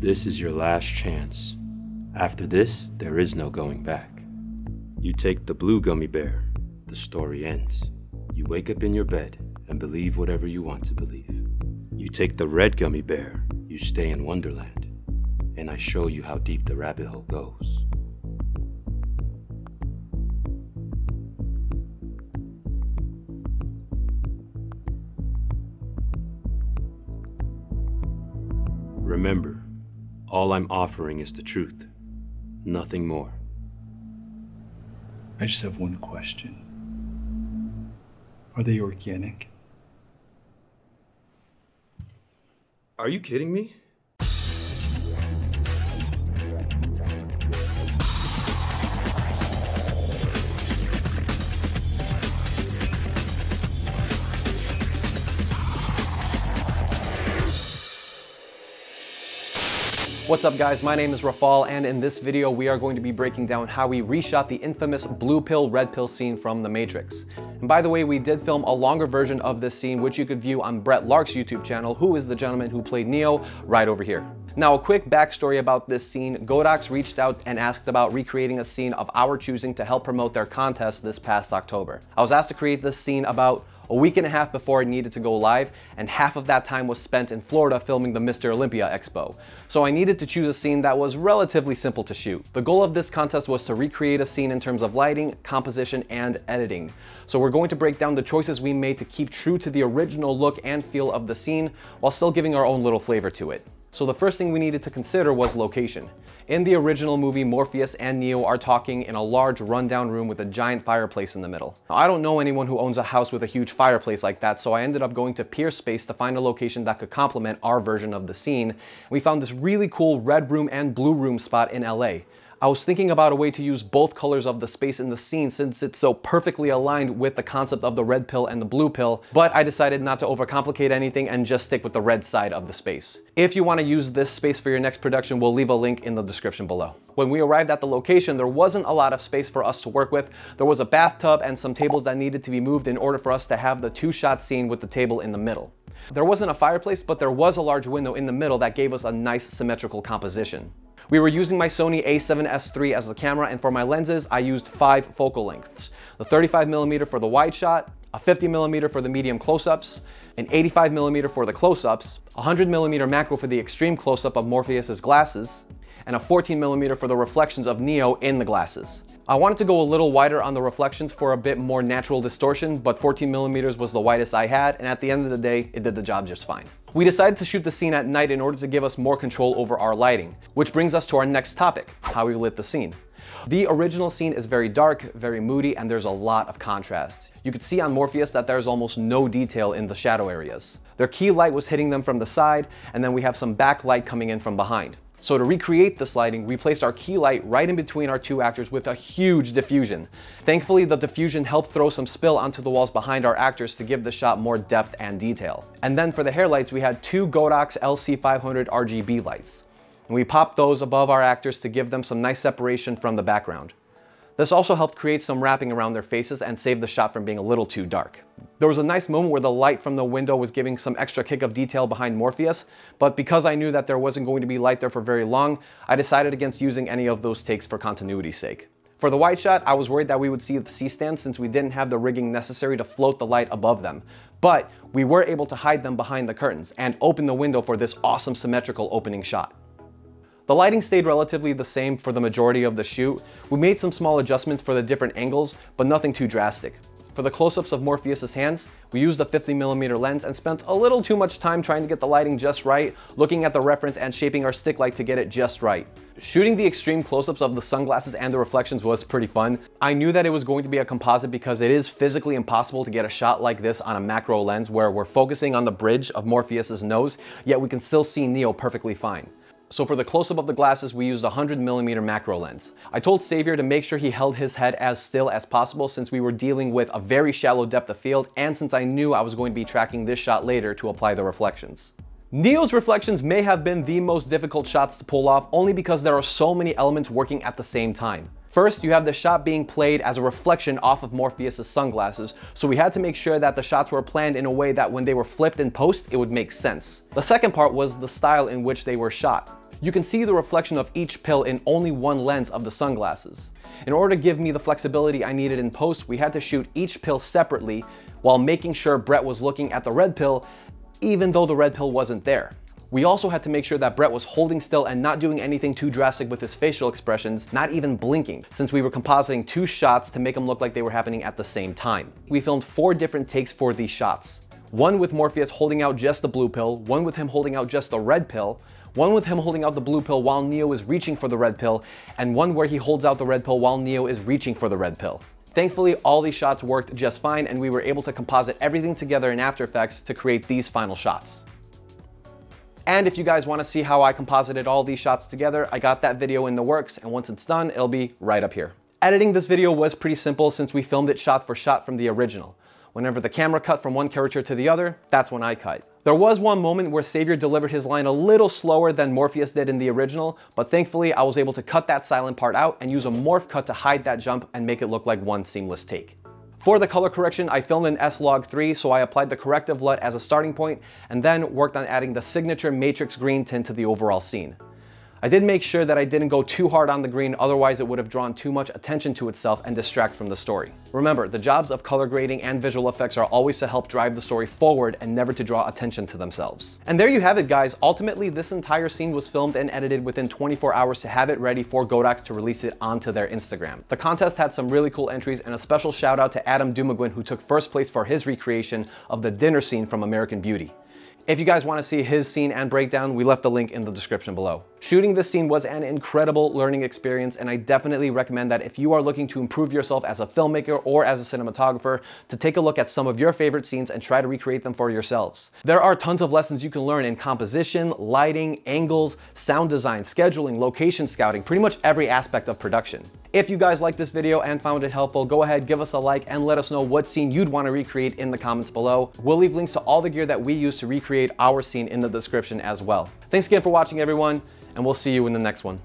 This is your last chance. After this, there is no going back. You take the blue gummy bear, the story ends. You wake up in your bed and believe whatever you want to believe. You take the red gummy bear, you stay in Wonderland, and I show you how deep the rabbit hole goes. Remember, all I'm offering is the truth, nothing more. I just have one question. Are they organic? Are you kidding me? What's up guys, my name is Rafal, and in this video we are going to be breaking down how we reshot the infamous blue pill, red pill scene from The Matrix. And by the way, we did film a longer version of this scene, which you could view on Brett Lark's YouTube channel, who is the gentleman who played Neo right over here. Now, a quick backstory about this scene. GODOX reached out and asked about recreating a scene of our choosing to help promote their contest this past October. I was asked to create this scene about a week and a half before it needed to go live, and half of that time was spent in Florida filming the Mr. Olympia Expo. So I needed to choose a scene that was relatively simple to shoot. The goal of this contest was to recreate a scene in terms of lighting, composition, and editing. So we're going to break down the choices we made to keep true to the original look and feel of the scene while still giving our own little flavor to it. So the first thing we needed to consider was location. In the original movie, Morpheus and Neo are talking in a large rundown room with a giant fireplace in the middle. Now, I don't know anyone who owns a house with a huge fireplace like that, so I ended up going to PEERSPACE to find a location that could complement our version of the scene. We found this really cool red room and blue room spot in LA. I was thinking about a way to use both colors of the space in the scene since it's so perfectly aligned with the concept of the red pill and the blue pill, but I decided not to overcomplicate anything and just stick with the red side of the space. If you want to use this space for your next production, we'll leave a link in the description below. When we arrived at the location, there wasn't a lot of space for us to work with. There was a bathtub and some tables that needed to be moved in order for us to have the two-shot scene with the table in the middle. There wasn't a fireplace, but there was a large window in the middle that gave us a nice symmetrical composition. We were using my Sony a7S III as the camera, and for my lenses, I used 5 focal lengths. The 35mm for the wide shot, a 50mm for the medium close-ups, an 85mm for the close-ups, a 100mm macro for the extreme close-up of Morpheus's glasses, and a 14mm for the reflections of Neo in the glasses. I wanted to go a little wider on the reflections for a bit more natural distortion, but 14mm was the widest I had, and at the end of the day, it did the job just fine. We decided to shoot the scene at night in order to give us more control over our lighting, which brings us to our next topic, how we lit the scene. The original scene is very dark, very moody, and there's a lot of contrast. You could see on Morpheus that there's almost no detail in the shadow areas. Their key light was hitting them from the side, and then we have some backlight coming in from behind. So to recreate this lighting, we placed our key light right in between our two actors with a huge diffusion. Thankfully, the diffusion helped throw some spill onto the walls behind our actors to give the shot more depth and detail. And then for the hair lights, we had 2 GODOX LC500 RGB lights. And we popped those above our actors to give them some nice separation from the background. This also helped create some wrapping around their faces and save the shot from being a little too dark. There was a nice moment where the light from the window was giving some extra kick of detail behind Morpheus, but because I knew that there wasn't going to be light there for very long, I decided against using any of those takes for continuity's sake. For the wide shot, I was worried that we would see the C-stands since we didn't have the rigging necessary to float the light above them, but we were able to hide them behind the curtains and open the window for this awesome symmetrical opening shot. The lighting stayed relatively the same for the majority of the shoot. We made some small adjustments for the different angles, but nothing too drastic. For the close-ups of Morpheus's hands, we used a 50mm lens and spent a little too much time trying to get the lighting just right, looking at the reference and shaping our stick light to get it just right. Shooting the extreme close-ups of the sunglasses and the reflections was pretty fun. I knew that it was going to be a composite because it is physically impossible to get a shot like this on a macro lens where we're focusing on the bridge of Morpheus's nose, yet we can still see Neo perfectly fine. So for the close-up of the glasses, we used a 100mm macro lens. I told Saviour to make sure he held his head as still as possible since we were dealing with a very shallow depth of field and since I knew I was going to be tracking this shot later to apply the reflections. Neo's reflections may have been the most difficult shots to pull off only because there are so many elements working at the same time. First, you have the shot being played as a reflection off of Morpheus's sunglasses, so we had to make sure that the shots were planned in a way that when they were flipped in post, it would make sense. The second part was the style in which they were shot. You can see the reflection of each pill in only one lens of the sunglasses. In order to give me the flexibility I needed in post, we had to shoot each pill separately while making sure Brett was looking at the red pill, even though the red pill wasn't there. We also had to make sure that Brett was holding still and not doing anything too drastic with his facial expressions, not even blinking, since we were compositing 2 shots to make them look like they were happening at the same time. We filmed 4 different takes for these shots. One with Morpheus holding out just the blue pill, one with him holding out just the red pill, one with him holding out the blue pill while Neo is reaching for the red pill, and one where he holds out the red pill while Neo is reaching for the red pill. Thankfully, all these shots worked just fine, and we were able to composite everything together in After Effects to create these final shots. And if you guys want to see how I composited all these shots together, I got that video in the works, and once it's done, it'll be right up here. Editing this video was pretty simple since we filmed it shot for shot from the original. Whenever the camera cut from one character to the other, that's when I cut. There was one moment where Saviour delivered his line a little slower than Morpheus did in the original, but thankfully I was able to cut that silent part out and use a morph cut to hide that jump and make it look like one seamless take. For the color correction, I filmed in S-Log3, so I applied the corrective LUT as a starting point and then worked on adding the signature matrix green tint to the overall scene. I did make sure that I didn't go too hard on the green, otherwise it would have drawn too much attention to itself and distract from the story. Remember, the jobs of color grading and visual effects are always to help drive the story forward and never to draw attention to themselves. And there you have it, guys. Ultimately, this entire scene was filmed and edited within 24 hours to have it ready for GODOX to release it onto their Instagram. The contest had some really cool entries, and a special shout out to Dumaguin, who took first place for his recreation of the dinner scene from American Beauty. If you guys want to see his scene and breakdown, we left the link in the description below. Shooting this scene was an incredible learning experience, and I definitely recommend that if you are looking to improve yourself as a filmmaker or as a cinematographer, to take a look at some of your favorite scenes and try to recreate them for yourselves. There are tons of lessons you can learn in composition, lighting, angles, sound design, scheduling, location scouting, pretty much every aspect of production. If you guys liked this video and found it helpful, go ahead, give us a like, and let us know what scene you'd want to recreate in the comments below. We'll leave links to all the gear that we use to recreate our scene in the description as well. Thanks again for watching, everyone, and we'll see you in the next one.